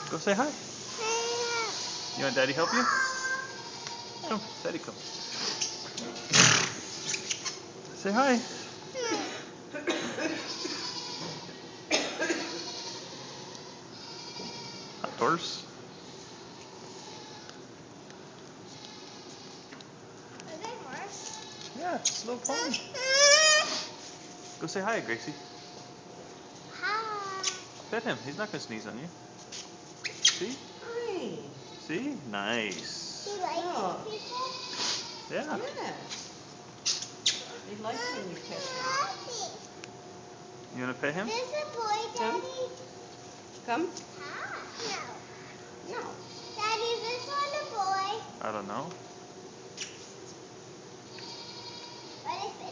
Go say hi. You want Daddy help you? Come, Daddy, come. Say hi. Outdoors. Are they horse? Yeah, it's a little pony. Go say hi, Gracie. Hi. Pet him. He's not gonna sneeze on you. See? Hi. See? Nice. Do you like Oh. people? Yeah. Yes. They like when you pet them. You wanna pet him? There's a boy, Come. Daddy. Come. Hi. No. No. Daddy, is this one a boy? I don't know. What if